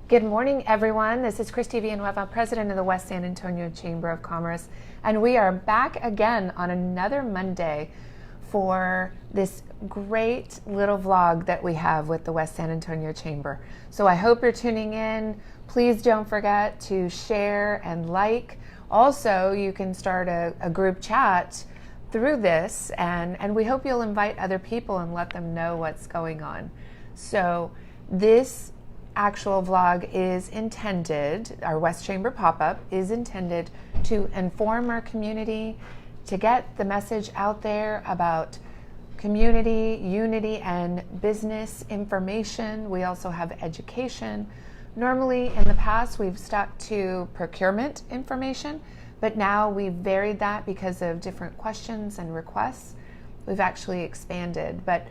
Good morning, everyone. This is Kristi Villanueva, President of the West San Antonio Chamber of Commerce, and we are back again on another Monday for this great little vlog that we have with the West San Antonio Chamber. So I hope you're tuning in. Please don't forget to share and like. Also, you can start a group chat through this, and we hope you'll invite other people and let them know what's going on. So this actual vlog is intended, our West Chamber pop-up is intended to inform our community, to get the message out there about community, unity, and business information. We also have education. Normally in the past we've stuck to procurement information, but now we've varied that because of different questions and requests. We've actually expanded. But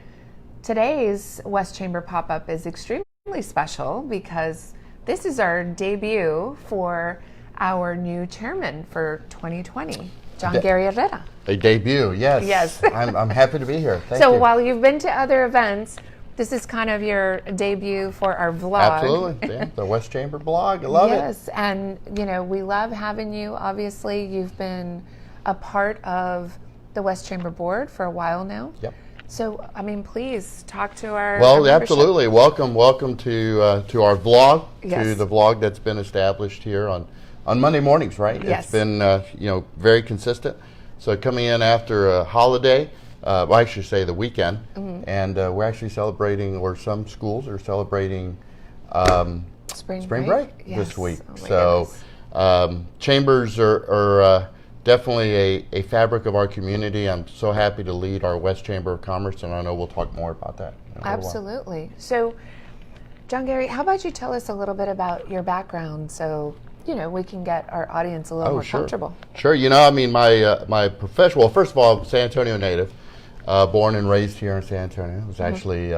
today's West Chamber pop-up is extremely special because this is our debut for our new chairman for 2020, Jon Gary Herrera. A debut, yes. Yes. I'm happy to be here. Thank you. So while you've been to other events, this is kind of your debut for our vlog. Absolutely, yeah, the West Chamber blog. I love it. Yes, and you know, we love having you. Obviously, you've been a part of the West Chamber board for a while now. Yep. So, I mean, please talk to our Well, membership. absolutely. Welcome to our vlog, Yes. to the vlog that's been established here on Monday mornings, right? Yes. It's been very consistent. So coming in after a holiday, well, I should say the weekend, and we're actually celebrating, or some schools are celebrating Spring break Yes. this week. Oh my So chambers are definitely a fabric of our community. I'm so happy to lead our West Chamber of Commerce, and I know we'll talk more about that in a little while. Absolutely. So, Jon Gary, how about you tell us a little bit about your background so, you know, we can get our audience a little more comfortable. Sure. You know, I mean, my profession, well, first of all, I'm San Antonio native, born and raised here in San Antonio. It was actually,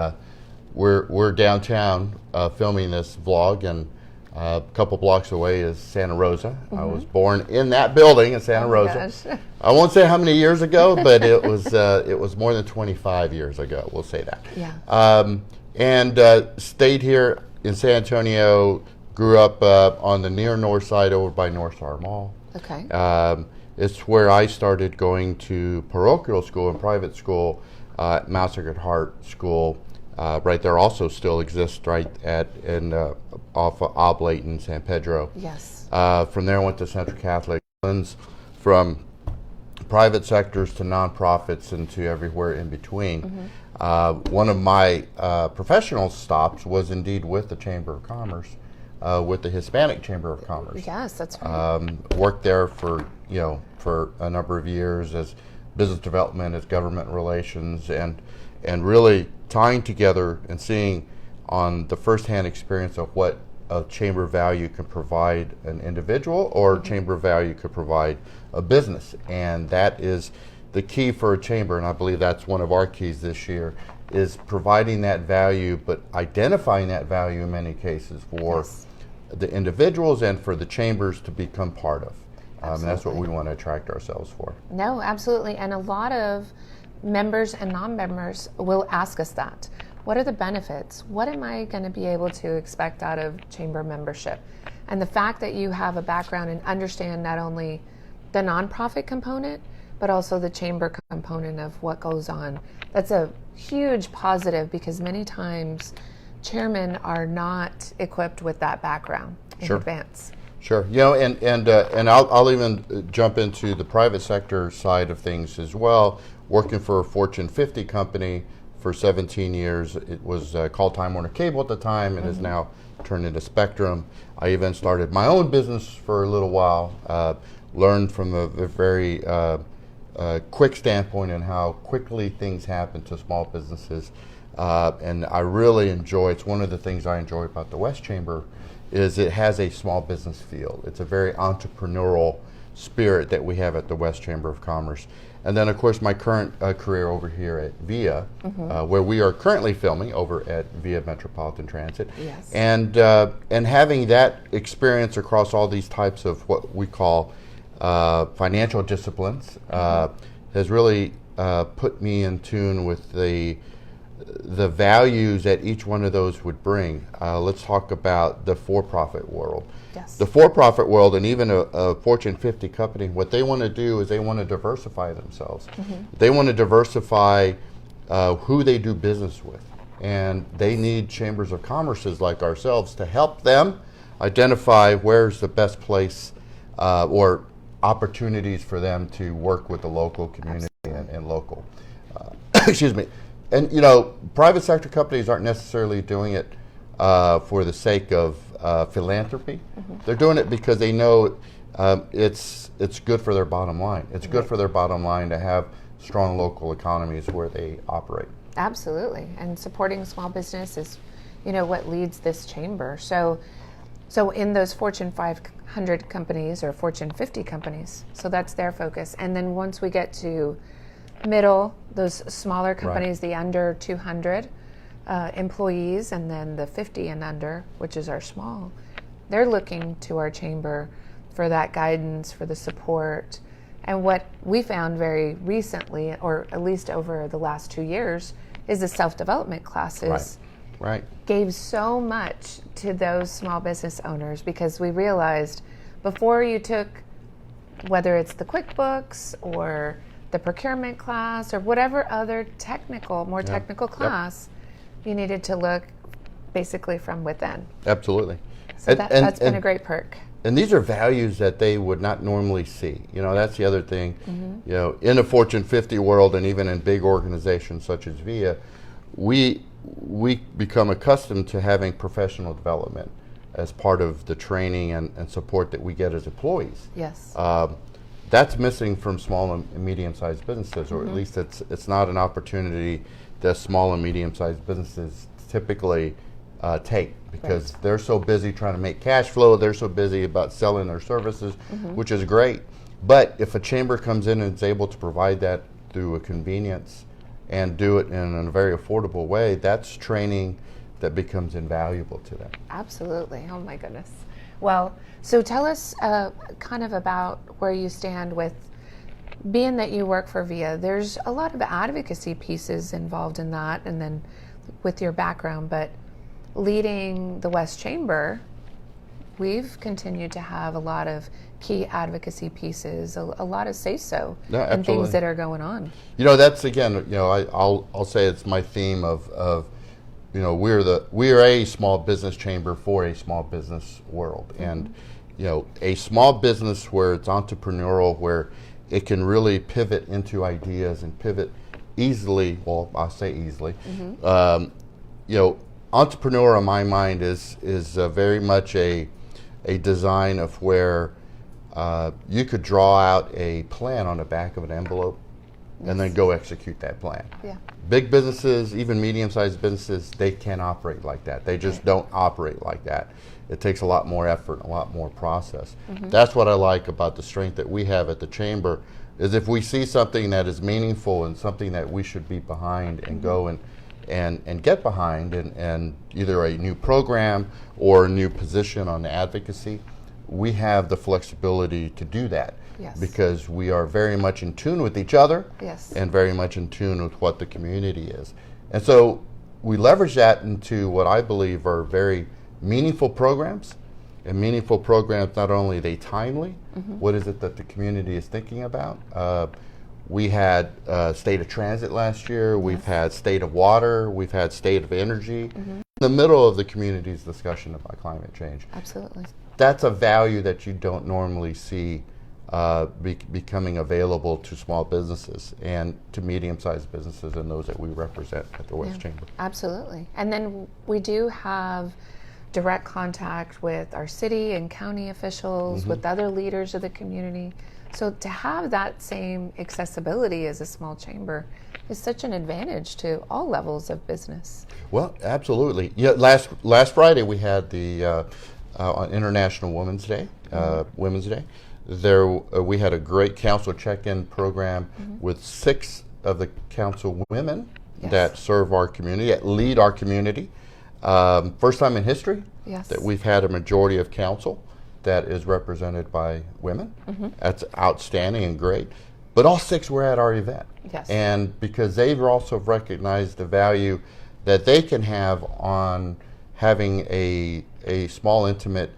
we're downtown filming this vlog, and a couple blocks away is Santa Rosa. I was born in that building in Santa Rosa. Gosh. I won't say how many years ago, but it was more than 25 years ago. We'll say that. Yeah. And stayed here in San Antonio. Grew up on the near north side over by North Star Mall. Okay. It's where I started going to parochial school and private school, Mount Sacred Heart School. Right there also still exists right off of Oblate in San Pedro. Yes. From there I went to Central Catholic. From private sectors to nonprofits and to everywhere in between. One of my professional stops was indeed with the Chamber of Commerce, with the Hispanic Chamber of Commerce. Yes, that's right. Worked there for a number of years as business development, as government relations, and really tying together and seeing on the firsthand experience of what a chamber value can provide an individual, or chamber value could provide a business. And that is the key for a chamber, and I believe that's one of our keys this year, is providing that value, but identifying that value in many cases for the individuals and for the chambers to become part of. And that's what we want to attract ourselves for. No, absolutely. And a lot of members and non-members will ask us that. What are the benefits? What am I going to be able to expect out of chamber membership? And the fact that you have a background and understand not only the nonprofit component, but also the chamber component of what goes on, that's a huge positive, because many times chairmen are not equipped with that background in advance. Sure. You know, and I'll even jump into the private sector side of things as well. Working for a Fortune 50 company for 17 years. It was called Time Warner Cable at the time, and is now turned into Spectrum. I even started my own business for a little while. Learned from a very quick standpoint in how quickly things happen to small businesses. And I really enjoy, it's one of the things I enjoy about the West Chamber, is it has a small business feel. It's a very entrepreneurial spirit that we have at the West Chamber of Commerce. And then, of course, my current career over here at VIA, where we are currently filming over at VIA Metropolitan Transit. Yes. And having that experience across all these types of what we call financial disciplines has really put me in tune with the the values that each one of those would bring. Let's talk about the for-profit world. Yes. The for-profit world, and even a Fortune 50 company, what they want to do is they want to diversify themselves. They want to diversify who they do business with. And they need chambers of commerces like ourselves to help them identify where's the best place or opportunities for them to work with the local community and local. Excuse me. And private sector companies aren't necessarily doing it for the sake of philanthropy. They're doing it because they know it's good for their bottom line. It's good for their bottom line to have strong local economies where they operate. Absolutely, and supporting small business is, what leads this chamber. So in those Fortune 500 companies or Fortune 50 companies, so that's their focus. And then once we get to middle, those smaller companies, the under 200 employees, and then the 50 and under, which is our small, they're looking to our chamber for that guidance, for the support. And what we found very recently, or at least over the last 2 years, is the self-development classes Right. gave so much to those small business owners, because we realized before you took, whether it's the QuickBooks or the procurement class or whatever other more technical class, you needed to look basically from within. Absolutely. So that's been a great perk. And these are values that they would not normally see. That's the other thing. In a Fortune 50 world, and even in big organizations such as VIA, we become accustomed to having professional development as part of the training and support that we get as employees. Yes. That's missing from small and medium-sized businesses, or at least it's not an opportunity that small and medium-sized businesses typically take, because they're so busy trying to make cash flow, they're so busy about selling their services, which is great. But if a chamber comes in and is able to provide that through a convenience and do it in a very affordable way, that's training that becomes invaluable to them. Absolutely. Oh my goodness. Well, so tell us kind of about where you stand with, being that you work for VIA, there's a lot of advocacy pieces involved in that, and then with your background, but leading the West Chamber, we've continued to have a lot of key advocacy pieces, a lot of say-so, and things that are going on. That's, again, I'll say it's my theme of we're a small business chamber for a small business world, and a small business where it's entrepreneurial, where it can really pivot into ideas and pivot easily. Well, I'll say easily. Entrepreneur, in my mind, is very much a design of where you could draw out a plan on the back of an envelope and then go execute that plan. Yeah. Big businesses, even medium-sized businesses, they can't operate like that. They just don't operate like that. It takes a lot more effort, a lot more process. That's what I like about the strength that we have at the chamber, is if we see something that is meaningful and something that we should be behind and go and get behind, and either a new program or a new position on the advocacy, we have the flexibility to do that. Yes. Because we are very much in tune with each other, yes, and very much in tune with what the community is. And so we leverage that into what I believe are very meaningful programs. And meaningful programs, not only are they timely, what is it that the community is thinking about? We had State of Transit last year, we've had State of Water, we've had State of Energy, in the middle of the community's discussion about climate change. Absolutely. That's a value that you don't normally see becoming available to small businesses and to medium-sized businesses and those that we represent at the West Chamber. Absolutely. And then we do have direct contact with our city and county officials, with other leaders of the community. So to have that same accessibility as a small chamber is such an advantage to all levels of business. Well, absolutely. Yeah, last Friday we had the International Women's Day. There we had a great council check-in program with 6 of the council women that serve our community, that lead our community. First time in history that we've had a majority of council that is represented by women. That's outstanding and great. but all 6 were at our event. Yes. And because they've also recognized the value that they can have on having a small, intimate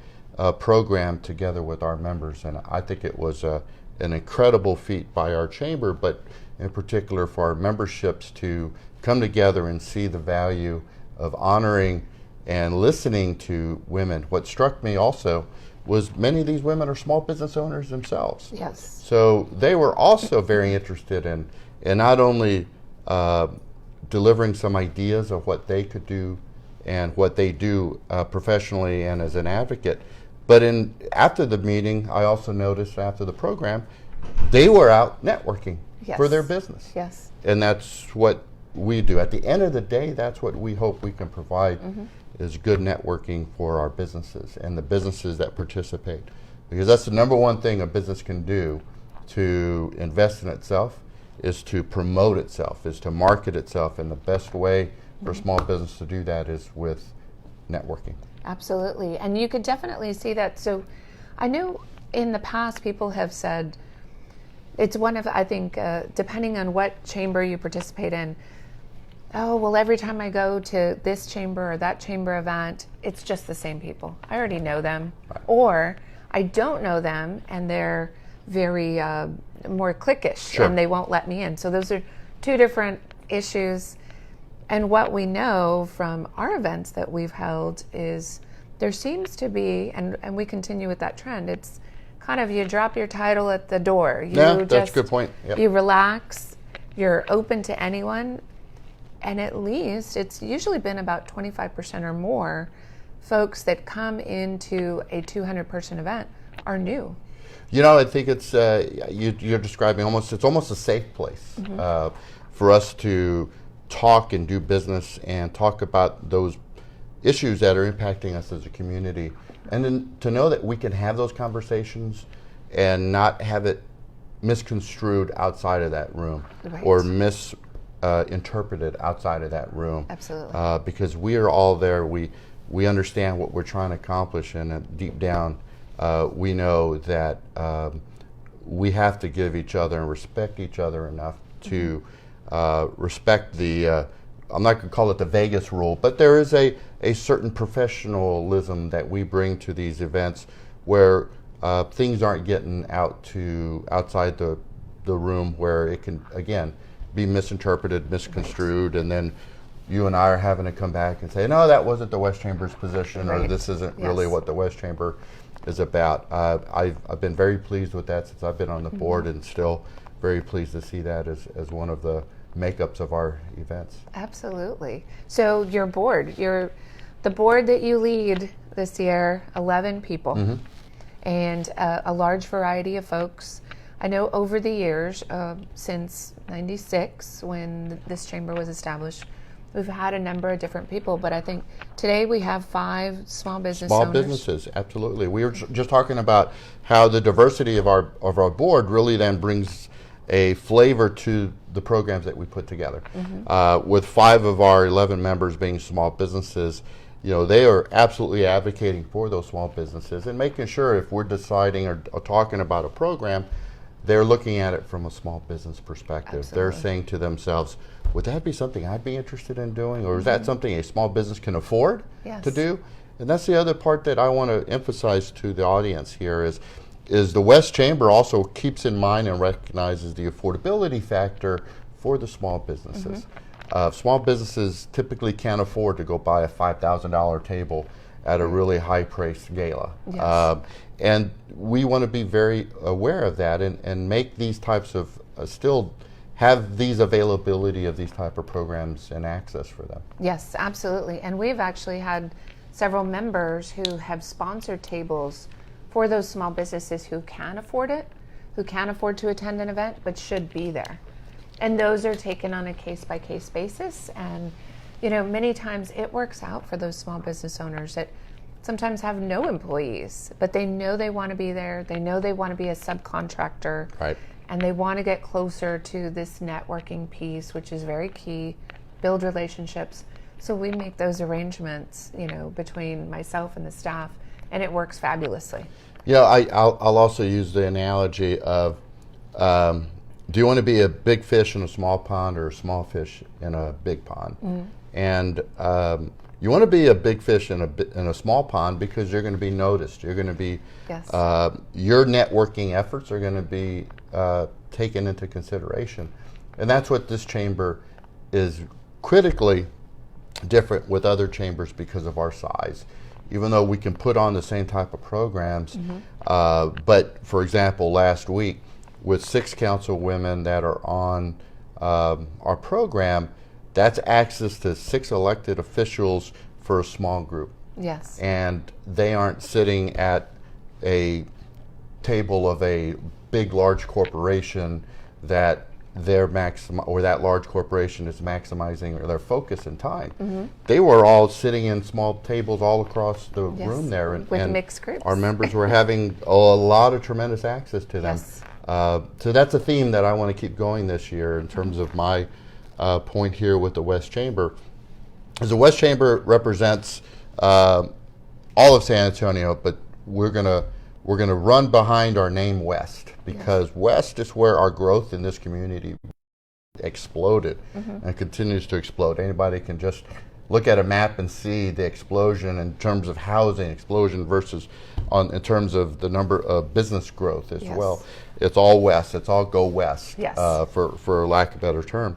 program together with our members. And I think it was an incredible feat by our chamber, but in particular for our memberships to come together and see the value of honoring and listening to women. What struck me also was many of these women are small business owners themselves. Yes. So they were also very interested in not only delivering some ideas of what they could do and what they do professionally and as an advocate, but after the meeting, I also noticed after the program, they were out networking for their business. Yes. And that's what we do. At the end of the day, that's what we hope we can provide is good networking for our businesses and the businesses that participate. Because that's the number one thing a business can do to invest in itself, is to promote itself, is to market itself. And the best way for a small business to do that is with networking. Absolutely. And you could definitely see that. So I know in the past people have said, it's one of, I think, depending on what chamber you participate in, oh, well, every time I go to this chamber or that chamber event, it's just the same people. I already know them. Right. Or I don't know them and they're very more cliquish, Sure. and they won't let me in. So those are two different issues. And what we know from our events that we've held is there seems to be, and we continue with that trend, it's kind of you drop your title at the door. That's a good point. Yep. You relax, you're open to anyone, and at least it's usually been about 25% or more folks that come into a 200-person event are new. You know, I think it's you're describing it's almost a safe place for us to talk and do business and talk about those issues that are impacting us as a community, and then to know that we can have those conversations and not have it misconstrued outside of that room. Right. Or misinterpreted outside of that room. Absolutely. Because we are all there. We understand what we're trying to accomplish, and deep down we know that we have to give each other and respect each other enough to respect the, I'm not going to call it the Vegas rule, but there is a certain professionalism that we bring to these events where things aren't getting outside the room where it can, again, be misinterpreted, misconstrued, and then you and I are having to come back and say, no, that wasn't the West Chamber's position, or this isn't really what the West Chamber is about. I've been very pleased with that since I've been on the board, and still very pleased to see that as one of the makeups of our events. Absolutely. So your board, the board that you lead this year, 11 people, and a large variety of folks. I know over the years, since '96, when this chamber was established, we've had a number of different people, but I think today we have 5 small business owners. Small businesses, absolutely. We were just talking about how the diversity of our board really then brings a flavor to the programs that we put together. With 5 of our 11 members being small businesses, you know, they are absolutely advocating for those small businesses and making sure if we're deciding or talking about a program, they're looking at it from a small business perspective. Absolutely. They're saying to themselves, would that be something I'd be interested in doing, or is that something a small business can afford to do? And that's the other part that I want to emphasize to the audience here is the West Chamber also keeps in mind and recognizes the affordability factor for the small businesses. Small businesses typically can't afford to go buy a $5,000 table at a really high-priced gala. Yes. And we want to be very aware of that and make these types of, still have these availability of these type of programs and access for them. Yes, absolutely. And we've actually had several members who have sponsored tables for those small businesses who can afford it, who can afford to attend an event, but should be there. And those are taken on a case-by-case basis. And, you know, many times it works out for those small business owners that sometimes have no employees, but they know they want to be there. They know they want to be a subcontractor. Right. And they want to get closer to this networking piece, which is very key, build relationships. So we make those arrangements, you know, between myself and the staff, and it works fabulously. Yeah, I'll also use the analogy of do you want to be a big fish in a small pond or a small fish in a big pond? And you want to be a big fish in a small pond because you're going to be noticed. You're going to be, Yes. Your networking efforts are going to be taken into consideration. And that's what this chamber is critically different with other chambers because of our size. Even though we can put on the same type of programs, but for example, last week with 6 councilwomen that are on our program, that's access to 6 elected officials for a small group. Yes. And they aren't sitting at a table of a big, large corporation that that large corporation is maximizing their focus and time. They were all sitting in small tables all across the room there, with mixed groups. Our members were having a lot of tremendous access to them. Yes. So that's a theme that I want to keep going this year in terms of my point here with the West Chamber. As the West Chamber represents all of San Antonio, but we're gonna run behind our name West, because West is where our growth in this community exploded and continues to explode. Anybody can just look at a map and see the explosion in terms of housing explosion versus in terms of the number of business growth as well. It's all West. It's all go West, for lack of a better term.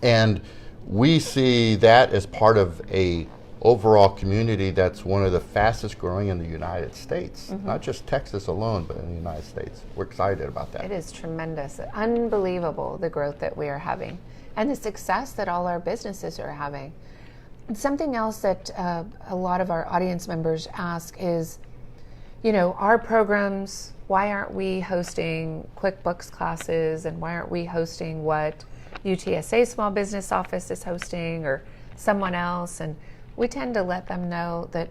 And we see that as part of a overall community that's one of the fastest growing in the United States, not just Texas alone, but in the United States. We're excited about that. It is tremendous, unbelievable, the growth that we are having and the success that all our businesses are having. And something else that a lot of our audience members ask is, our programs, why aren't we hosting QuickBooks classes, and why aren't we hosting what UTSA Small Business Office is hosting or someone else? And we tend to let them know that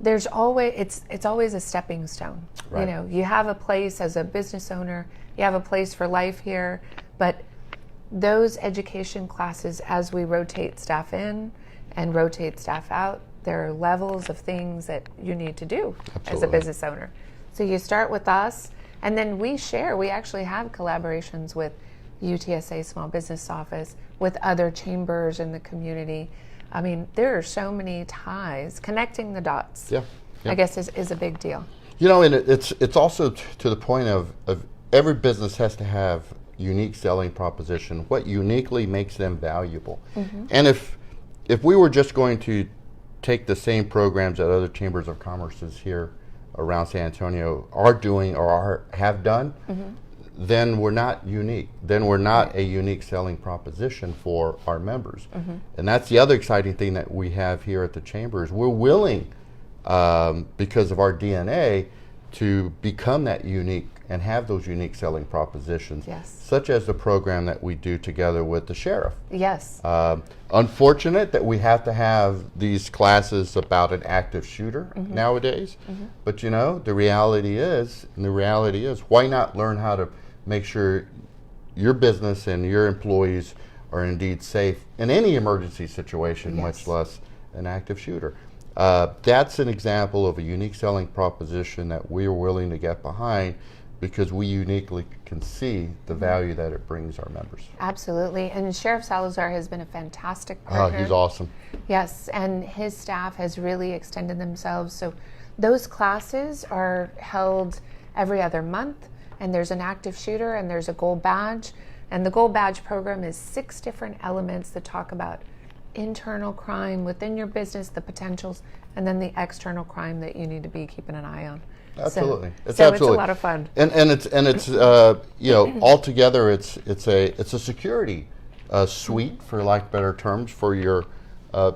there's always it's always a stepping stone. Right. You have a place as a business owner, you have a place for life here, but those education classes, as we rotate staff in and rotate staff out, there are levels of things that you need to do as a business owner. So you start with us, and then we actually have collaborations with UTSA Small Business Office, with other chambers in the community. I mean, there are so many ties. Connecting the dots, I guess, is a big deal. And it's also to the point of every business has to have unique selling proposition, what uniquely makes them valuable. And if we were just going to take the same programs that other chambers of commerces here around San Antonio are doing or have done, then we're not unique. Then we're not a unique selling proposition for our members. And that's the other exciting thing that we have here at the chamber is we're willing, because of our DNA, to become that unique and have those unique selling propositions, such as the program that we do together with the sheriff. Yes. Unfortunate that we have to have these classes about an active shooter nowadays, but the reality is, why not learn how to make sure your business and your employees are indeed safe in any emergency situation, much less an active shooter. That's an example of a unique selling proposition that we are willing to get behind because we uniquely can see the value that it brings our members. Absolutely. And Sheriff Salazar has been a fantastic partner. Oh, he's awesome. Yes, and his staff has really extended themselves. So those classes are held every other month, and there's an active shooter and there's a gold badge. And the gold badge program is 6 different elements that talk about internal crime within your business, the potentials, and then the external crime that you need to be keeping an eye on. Absolutely, it's a lot of fun. And it's altogether it's a security suite, for lack of better terms, for your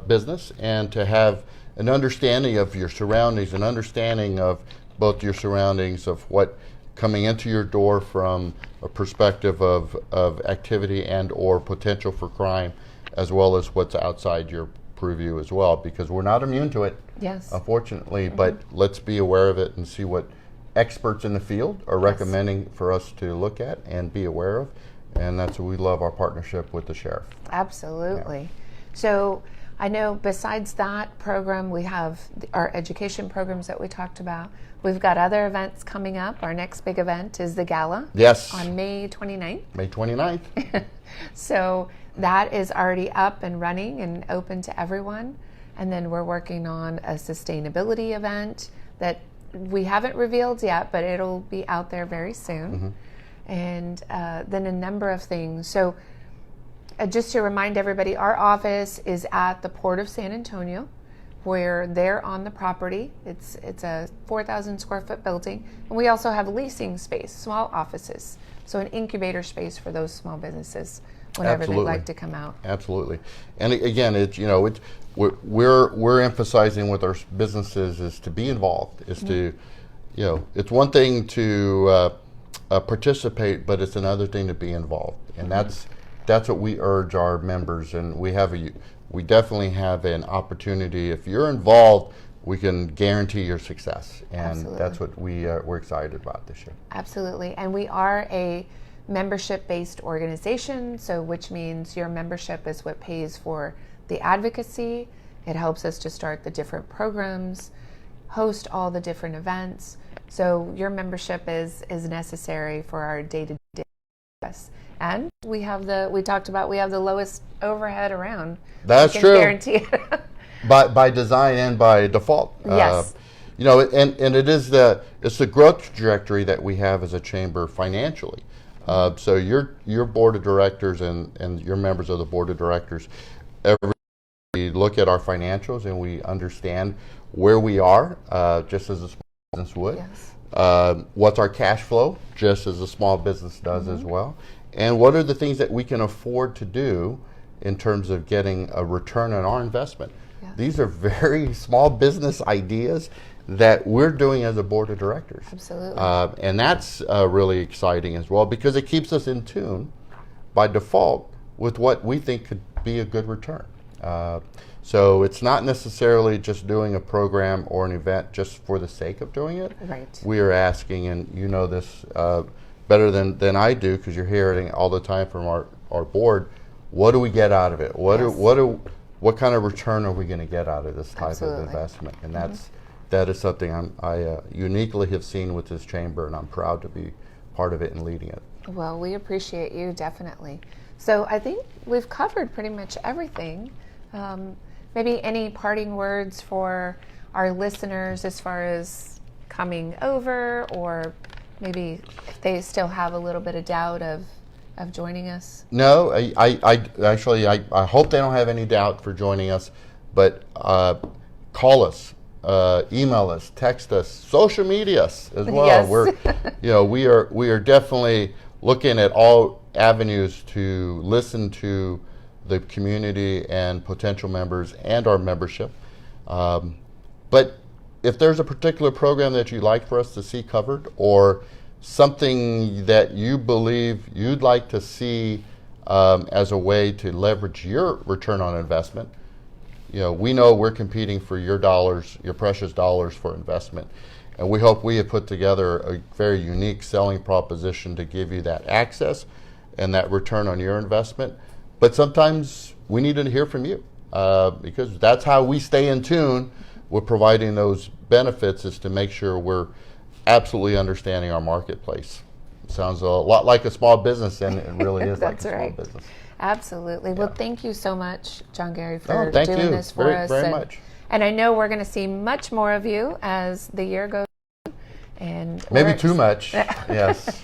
business, and to have an understanding of your surroundings, an understanding of both your surroundings of what coming into your door from a perspective of activity and or potential for crime, as well as what's outside your purview as well, because we're not immune to it, unfortunately, but let's be aware of it and see what experts in the field are recommending for us to look at and be aware of, and that's what we love, our partnership with the sheriff. Absolutely. So I know besides that program, we have our education programs that we talked about. We've got other events coming up. Our next big event is the gala. Yes. On May 29th. May 29th. So that is already up and running and open to everyone. And then we're working on a sustainability event that we haven't revealed yet, but it'll be out there very soon. And then a number of things. So just to remind everybody, our office is at the Port of San Antonio. Where they're on the property. It's a 4,000 square foot building. And we also have leasing space, small offices. So an incubator space for those small businesses whenever they'd like to come out. Absolutely. And again, we're emphasizing with our businesses is to be involved, is to, it's one thing to participate, but it's another thing to be involved. And that's what we urge our members. And we definitely have an opportunity. If you're involved, we can guarantee your success, and Absolutely. That's what we're excited about this year. Absolutely, and we are a membership-based organization, so which means your membership is what pays for the advocacy. It helps us to start the different programs, host all the different events. So your membership is necessary for our day-to-day success. And we have the lowest overhead around. That's true. Guarantee it. by design and by default. Yes. And it's the growth trajectory that we have as a chamber financially. So your board of directors and your members of the board of directors, we look at our financials and we understand where we are, just as a small business would. Yes. What's our cash flow, just as a small business does as well. And what are the things that we can afford to do in terms of getting a return on our investment? Yeah. These are very small business ideas that we're doing as a board of directors. Absolutely. And that's really exciting as well, because it keeps us in tune by default with what we think could be a good return. So it's not necessarily just doing a program or an event just for the sake of doing it. Right. We are asking, and you know this better than I do, because you're hearing it all the time from our board, what do we get out of it? What kind of return are we going to get out of this type Absolutely. of investment? And that is something I uniquely have seen with this chamber, and I'm proud to be part of it and leading it. Well, we appreciate you, definitely. So I think we've covered pretty much everything. Maybe any parting words for our listeners as far as coming over, or maybe if they still have a little bit of doubt of joining us? No, I actually hope they don't have any doubt for joining us, but call us, email us, text us, social media us as well. Yes. We are definitely looking at all avenues to listen to the community and potential members and our membership. But if there's a particular program that you'd like for us to see covered, or something that you believe you'd like to see as a way to leverage your return on investment, we know we're competing for your dollars, your precious dollars for investment. And we hope we have put together a very unique selling proposition to give you that access and that return on your investment. But sometimes we need to hear from you, because that's how we stay in tune with providing those benefits, is to make sure we're absolutely understanding our marketplace. It sounds a lot like a small business, and it really is like a small business. Absolutely. Yeah. Well, thank you so much, Jon Gary, for thank doing you this for us. Very much. And I know we're going to see much more of you as the year goes on. And maybe too much. Yes.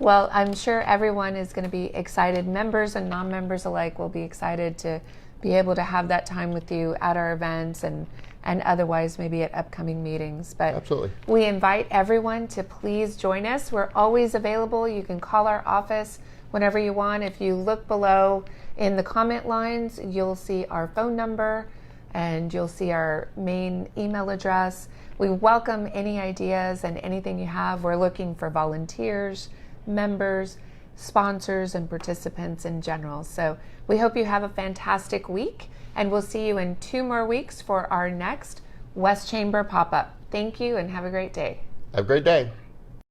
Well, I'm sure everyone is going to be excited. Members and non-members alike will be excited to be able to have that time with you at our events and otherwise maybe at upcoming meetings. But absolutely, we invite everyone to please join us. We're always available. You can call our office whenever you want. If you look below in the comment lines, you'll see our phone number and you'll see our main email address. We welcome any ideas and anything you have. We're looking for volunteers, members, sponsors, and participants in general. So we hope you have a fantastic week, and we'll see you in 2 more weeks for our next West Chamber pop-up. Thank you, and have a great day. Have a great day.